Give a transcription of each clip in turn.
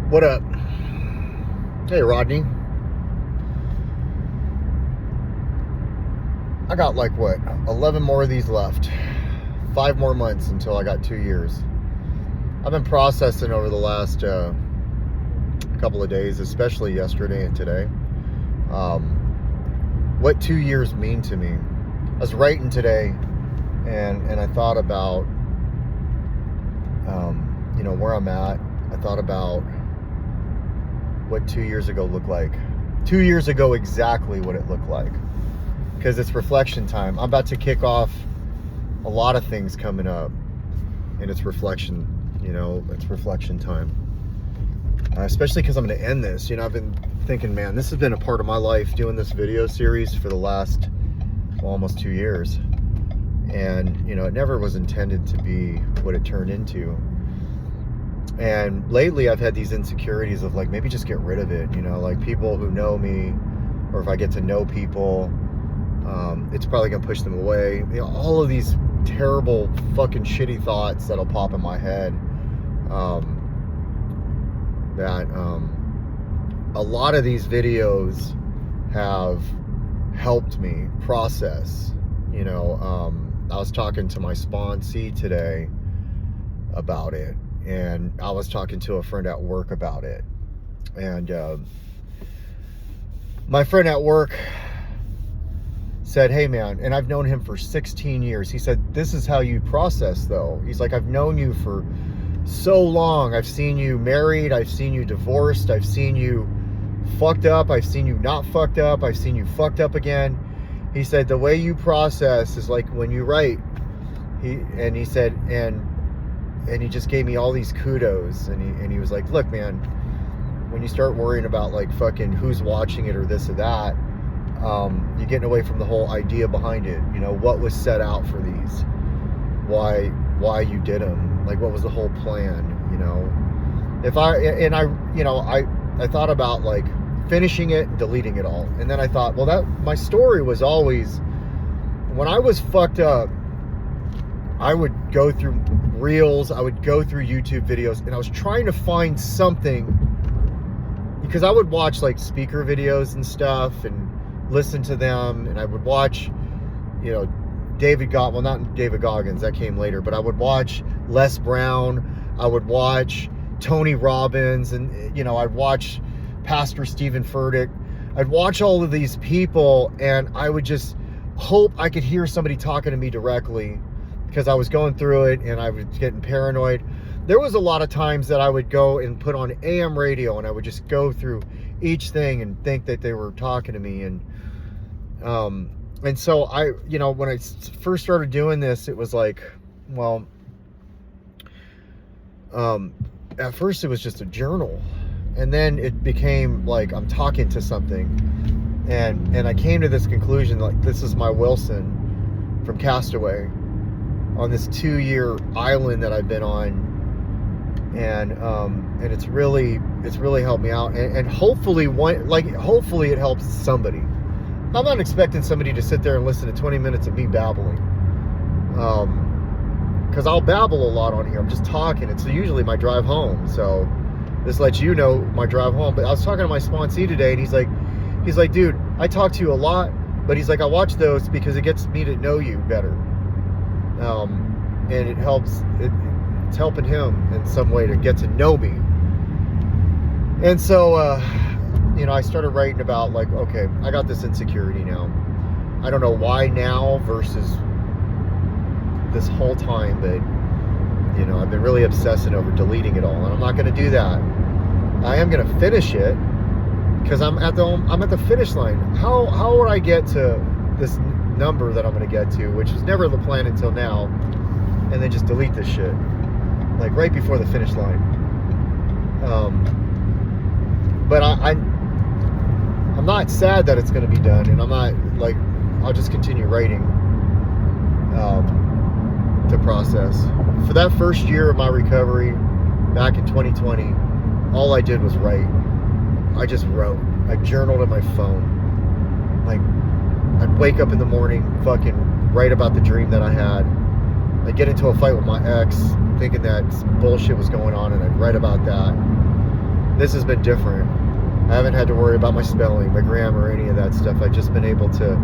What up? Hey, Rodney. I got like, 11 more of these left. 5 more months until I got 2 years. I've been processing over the last couple of days, especially yesterday and today, what 2 years mean to me. I was writing today, and I thought about, where I'm at. I thought about what 2 years ago looked like. 2 years ago, exactly what it looked like. Because it's reflection time. I'm about to kick off a lot of things coming up, and it's reflection. It's reflection time. Especially because I'm going to end this. I've been thinking, man, this has been a part of my life, doing this video series for the last almost 2 years, and it never was intended to be what it turned into. And lately I've had these insecurities of like, maybe just get rid of it. Like people who know me, or if I get to know people, it's probably gonna push them away. All of these terrible fucking shitty thoughts that'll pop in my head, that a lot of these videos have helped me process. I was talking to my sponsee today about it, and I was talking to a friend at work about it, and my friend at work said, hey man, and I've known him for 16 years. He said, this is how you process though. He's like, I've known you for so long. I've seen you married. I've seen you divorced. I've seen you fucked up. I've seen you not fucked up. I've seen you fucked up again. He said, the way you process is like when you write. He said, and he just gave me all these kudos. And he was like, look, man, when you start worrying about like fucking who's watching it or this or that, you're getting away from the whole idea behind it. What was set out for these, why you did them, like what was the whole plan. I thought about like finishing it and deleting it all, and then I thought, well, that my story was always, when I was fucked up, I would go through reels, I would go through YouTube videos, and I was trying to find something, because I would watch like speaker videos and stuff and listen to them, and I would watch, not David Goggins, that came later, but I would watch Les Brown, I would watch Tony Robbins, and I'd watch Pastor Stephen Furtick. I'd watch all of these people, and I would just hope I could hear somebody talking to me directly, because I was going through it and I was getting paranoid. There was a lot of times that I would go and put on AM radio, and I would just go through each thing and think that they were talking to me. And so I, when I first started doing this, it was like, well, at first it was just a journal, and then it became like I'm talking to something, and I came to this conclusion, like, this is my Wilson from Castaway on this 2-year island that I've been on, and it's really helped me out, and hopefully hopefully it helps somebody. I'm not expecting somebody to sit there and listen to 20 minutes of me babbling, because I'll babble a lot on here. I'm just talking. It's usually my drive home, so this lets you know my drive home. But I was talking to my sponsee today, and he's like, dude, I talk to you a lot, but he's like, I watch those because it gets me to know you better, and it helps. It's helping him in some way to get to know me. And so, I started writing about like, okay, I got this insecurity now. I don't know why now versus this whole time, but I've been really obsessing over deleting it all, and I'm not going to do that. I am going to finish it, because I'm at the finish line. How would I get to this number that I'm going to get to, which was never the plan until now, and then just delete this shit like right before the finish line? But I'm not sad that it's going to be done, and I'm not like, I'll just continue writing to process. For that first year of my recovery back in 2020, all I did was write. I just wrote. I journaled on my phone. Like, I'd wake up in the morning, fucking write about the dream that I had. I'd get into a fight with my ex, thinking that some bullshit was going on, and I'd write about that. This has been different. I haven't had to worry about my spelling, my grammar, any of that stuff. I've just been able to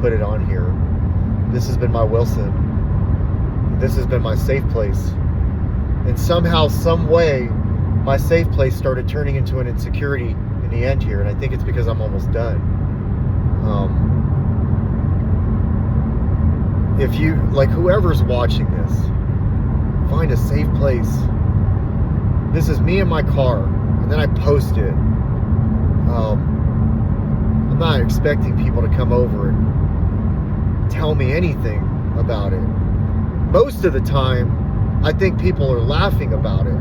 put it on here. This has been my Wilson. This has been my safe place. And somehow, some way, my safe place started turning into an insecurity in the end here. And I think it's because I'm almost done. If you, like, whoever's watching this, find a safe place. This is me in my car, and then I post it. I'm not expecting people to come over and tell me anything about it. Most of the time, I think people are laughing about it.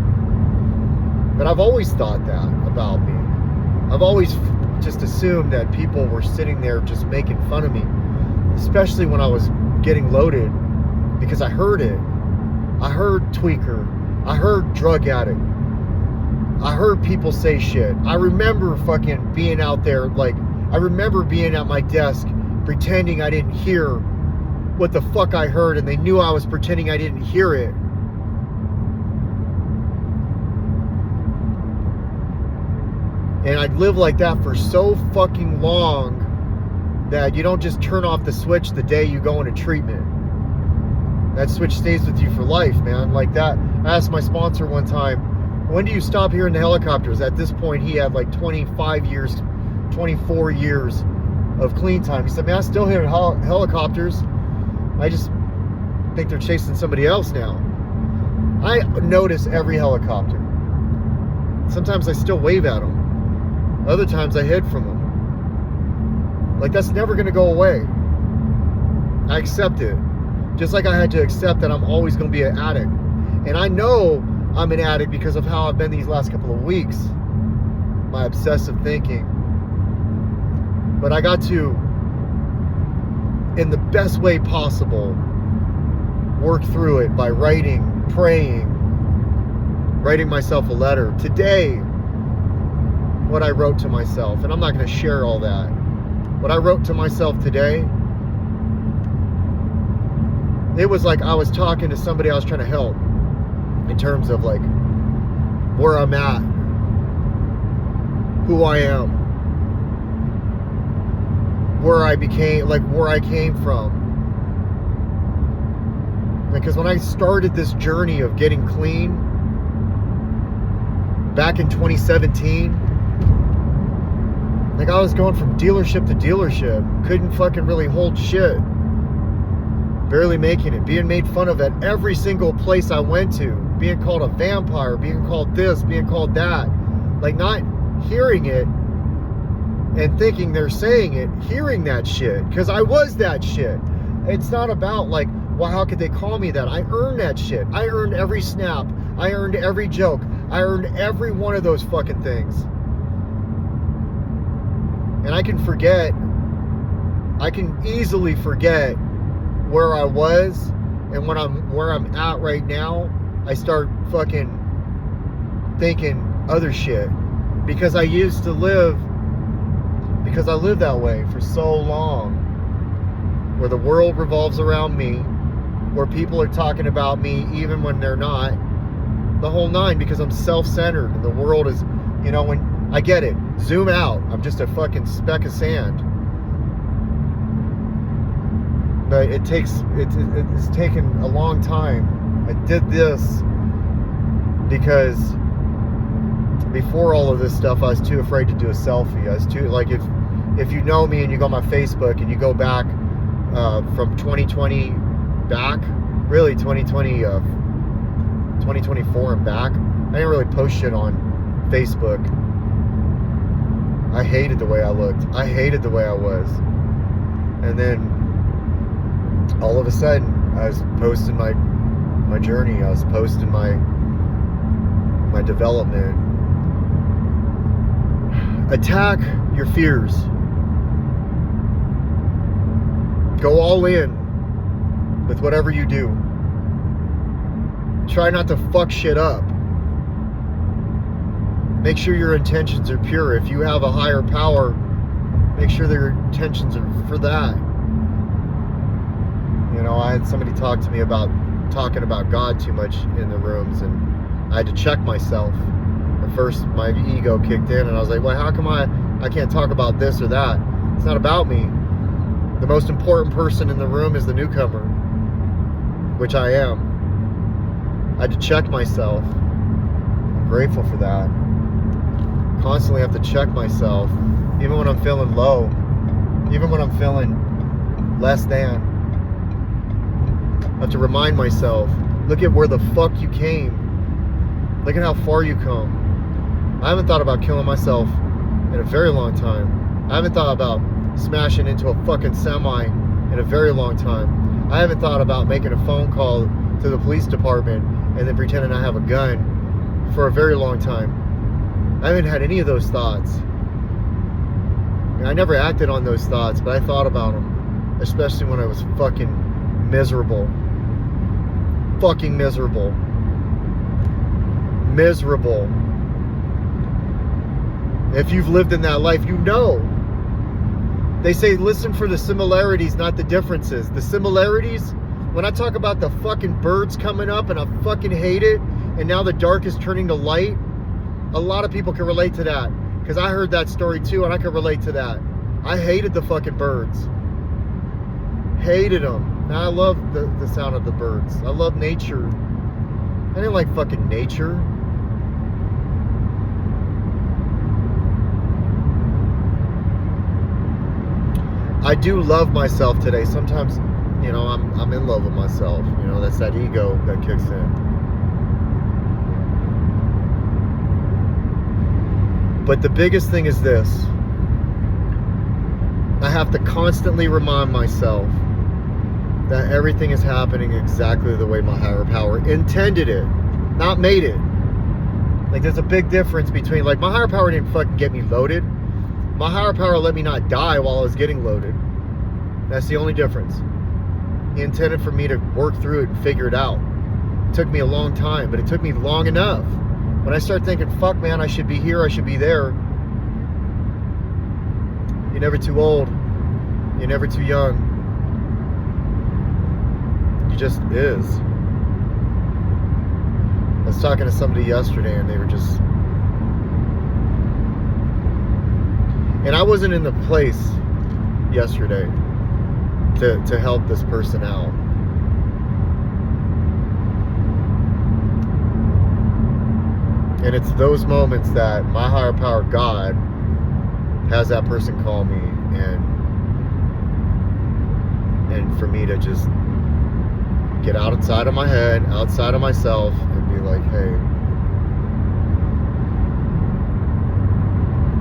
But I've always thought that about me. I've always just assumed that people were sitting there just making fun of me, especially when I was getting loaded, because I heard it. I heard tweaker. I heard drug addict. I heard people say shit. I remember fucking being out there, like, I remember being at my desk pretending I didn't hear what the fuck I heard, and they knew I was pretending I didn't hear it. And I'd live like that for so fucking long that you don't just turn off the switch the day you go into treatment. That switch stays with you for life, man. Like that. I asked my sponsor one time, when do you stop hearing the helicopters? At this point, he had like 25 years, 24 years of clean time. He said, man, I still hear helicopters. I just think they're chasing somebody else now. I notice every helicopter. Sometimes I still wave at them. Other times I hid from them. Like, that's never going to go away. I accept it. Just like I had to accept that I'm always going to be an addict. And I know I'm an addict because of how I've been these last couple of weeks. My obsessive thinking. But I got to, in the best way possible, work through it by writing, praying, writing myself a letter. Today, what I wrote to myself, and I'm not going to share all that. What I wrote to myself today, it was like I was talking to somebody I was trying to help in terms of like where I'm at, who I am, where I became, like where I came from. Because when I started this journey of getting clean back in 2017, like I was going from dealership to dealership, couldn't fucking really hold shit, barely making it, being made fun of at every single place I went to, being called a vampire, being called this, being called that, like not hearing it and thinking they're saying it, hearing that shit, because I was that shit. It's not about like, well, how could they call me that? I earned that shit. I earned every snap. I earned every joke. I earned every one of those fucking things. And I can forget, I can easily forget where I was, and where I'm at right now, I start fucking thinking other shit. Because I used to live, because I lived that way for so long, where the world revolves around me, where people are talking about me even when they're not, the whole nine, because I'm self-centered, and the world is, you know, when I get it, zoom out, I'm just a fucking speck of sand. But it's taken a long time. I did this because before all of this stuff, I was too afraid to do a selfie. I was too, like, if you know me and you go on my Facebook and you go back from 2020 back, really 2024 and back, I didn't really post shit on Facebook. I hated the way I looked. I hated the way I was. And then all of a sudden, I was posting my journey. I was posting my development. Attack your fears. Go all in with whatever you do. Try not to fuck shit up. Make sure your intentions are pure. If you have a higher power, make sure their intentions are for that. You know, I had somebody talk to me about talking about God too much in the rooms, and I had to check myself. At first, my ego kicked in, and I was like, well, how come I can't talk about this or that? It's not about me. The most important person in the room is the newcomer, which I am. I had to check myself. I'm grateful for that. Constantly have to check myself, even when I'm feeling low, even when I'm feeling less than. I have to remind myself, look at where the fuck you came. Look at how far you come. I haven't thought about killing myself in a very long time. I haven't thought about smashing into a fucking semi in a very long time. I haven't thought about making a phone call to the police department and then pretending I have a gun for a very long time. I haven't had any of those thoughts. I never acted on those thoughts, but I thought about them, especially when I was fucking miserable. Fucking miserable. Miserable. If you've lived in that life, you know. They say listen for the similarities, not the differences. The similarities, when I talk about the fucking birds coming up and I fucking hate it, and now the dark is turning to light, a lot of people can relate to that. Because I heard that story too, and I can relate to that. I hated the fucking birds. Hated them. Now I love the sound of the birds. I love nature. I didn't like fucking nature. I do love myself today. Sometimes, you know, I'm in love with myself. You know, that's that ego that kicks in. But the biggest thing is this. I have to constantly remind myself that everything is happening exactly the way my higher power intended it, not made it. Like, there's a big difference between, like, my higher power didn't fucking get me loaded. My higher power let me not die while I was getting loaded. That's the only difference. He intended for me to work through it and figure it out. It took me a long time, but it took me long enough. When I start thinking, fuck man, I should be here, I should be there. You're never too old. You're never too young. You just is. I was talking to somebody yesterday and they were just... And I wasn't in the place yesterday to help this person out. And it's those moments that my higher power, God, has that person call me and for me to just get outside of my head, outside of myself, and be like, hey.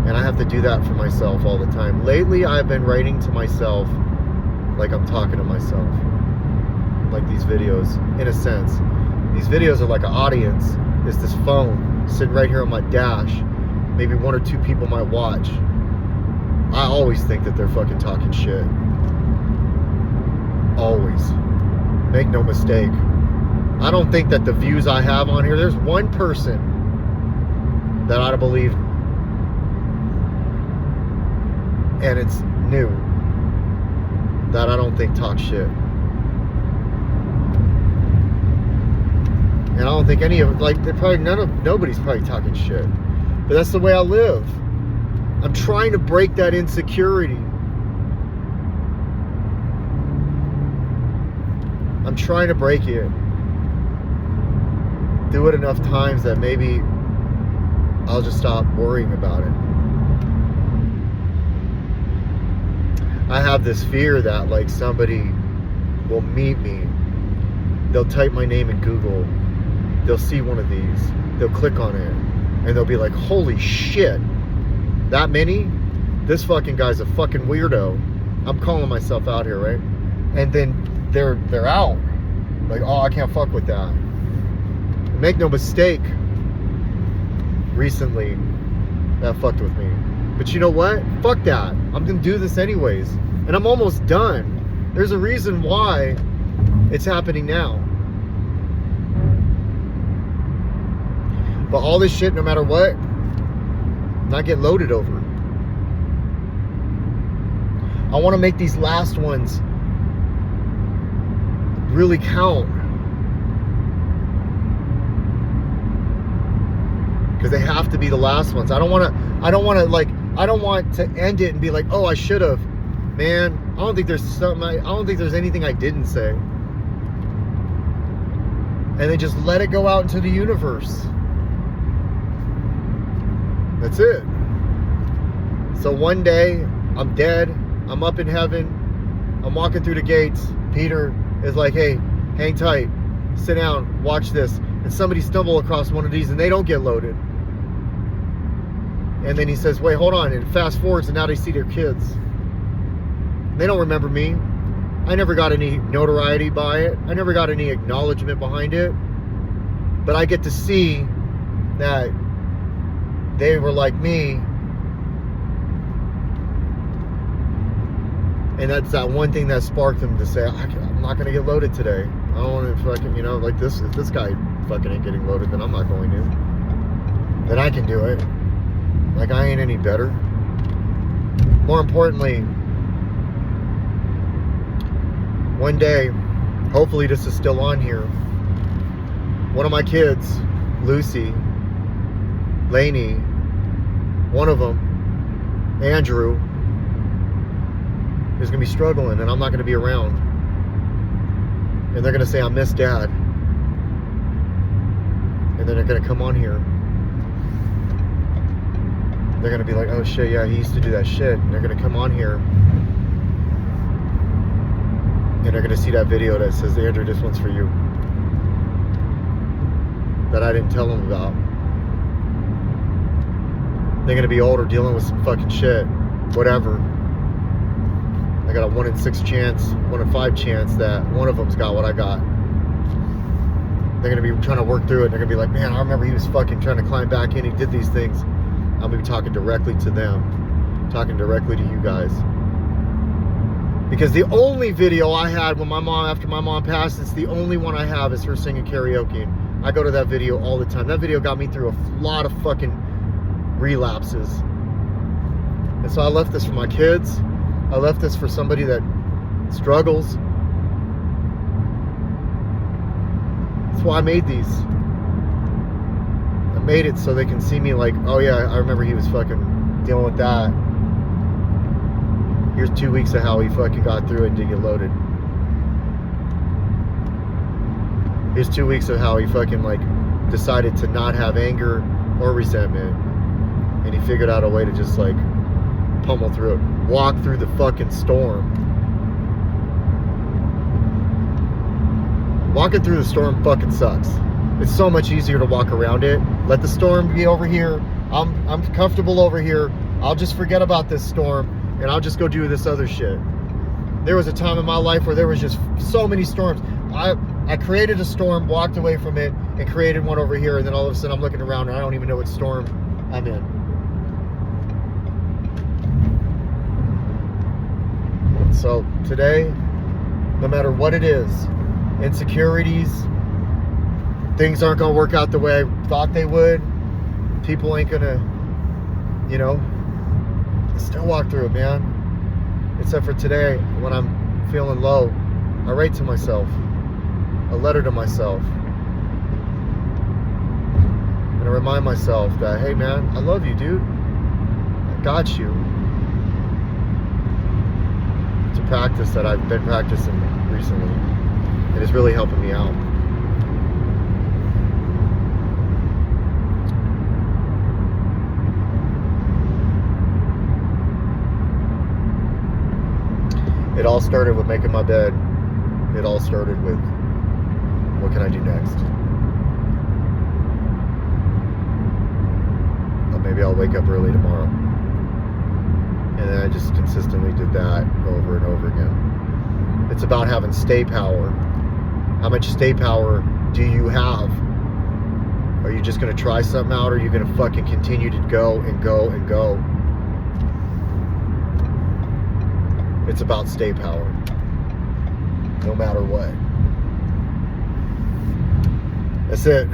And I have to do that for myself all the time. Lately, I've been writing to myself like I'm talking to myself. Like these videos, in a sense. These videos are like an audience. It's this phone sitting right here on my dash. Maybe one or two people might watch. I always think that they're fucking talking shit. Always. Make no mistake. I don't think that the views I have on here, there's one person that I believe, and it's new, that I don't think talks shit. And I don't think any of, like, nobody's probably talking shit. But that's the way I live. I'm trying to break that insecurity. I'm trying to break it. Do it enough times that maybe I'll just stop worrying about it. I have this fear that, like, somebody will meet me. They'll type my name in Google. They'll see one of these. They'll click on it. And they'll be like, holy shit. That many? This fucking guy's a fucking weirdo. I'm calling myself out here, right? And then they're out. Like, oh, I can't fuck with that. Make no mistake. Recently, that fucked with me. But you know what? Fuck that. I'm gonna do this anyways. And I'm almost done. There's a reason why it's happening now. But all this shit, no matter what, not get loaded over. I want to make these last ones really count. because they have to be the last ones. I don't want to end it and be like, oh, I should have. Man, I don't think there's anything I didn't say. And then just let it go out into the universe. That's it. So one day, I'm dead. I'm up in heaven. I'm walking through the gates. Peter is like, hey, hang tight. Sit down. Watch this. And somebody stumble across one of these and they don't get loaded. And then he says, wait, hold on. And fast forwards and now they see their kids. They don't remember me. I never got any notoriety by it. I never got any acknowledgement behind it. But I get to see that they were like me. And that's that one thing that sparked them to say, I'm not going to get loaded today. I don't want to fucking, like this. If this guy fucking ain't getting loaded, then I'm not going to. Then I can do it. Like, I ain't any better. More importantly, one day, hopefully this is still on here, one of my kids, Lucy, Lainey, one of them, Andrew, is going to be struggling and I'm not going to be around. And they're going to say, I miss Dad. And then they're going to come on here. They're going to be like, oh shit, yeah, he used to do that shit. And they're going to come on here. And they're going to see that video that says, Andrew, this one's for you. That I didn't tell them about. They're going to be older dealing with some fucking shit. Whatever. I got a 1 in 6 chance, 1 in 5 chance that one of them's got what I got. They're going to be trying to work through it. They're going to be like, man, I remember he was fucking trying to climb back in. He did these things. I'm going to be talking directly to them. Talking directly to you guys. Because the only video I had when after my mom passed, it's the only one I have is her singing karaoke. And I go to that video all the time. That video got me through a lot of fucking relapses. And so I left this for my kids. I left this for somebody that struggles. That's why I made these. I made it so they can see me like, oh yeah, I remember he was fucking dealing with that. Here's 2 weeks of how he fucking got through it and didn't get loaded. Here's 2 weeks of how he fucking like decided to not have anger or resentment. And he figured out a way to just like pummel through it. Walk through the fucking storm. Walking through the storm fucking sucks. It's so much easier to walk around it. Let the storm be over here. I'm comfortable over here. I'll just forget about this storm and I'll just go do this other shit. There was a time in my life where there was just so many storms. I created a storm, walked away from it, and created one over here, and then all of a sudden I'm looking around and I don't even know what storm I'm in. So today, no matter what it is, insecurities, things aren't going to work out the way I thought they would, people ain't going to, still walk through it, man. Except for today, when I'm feeling low, I write to myself, a letter to myself. And I remind myself that, hey man, I love you, dude. I got you. It's a practice that I've been practicing recently. It is really helping me out. It all started with making my bed. It all started with, what can I do next? Or maybe I'll wake up early tomorrow. And then I just consistently did that over and over again. It's about having stay power. How much stay power do you have? Are you just going to try something out, or are you going to fucking continue to go and go and go? It's about stay power. No matter what. That's it.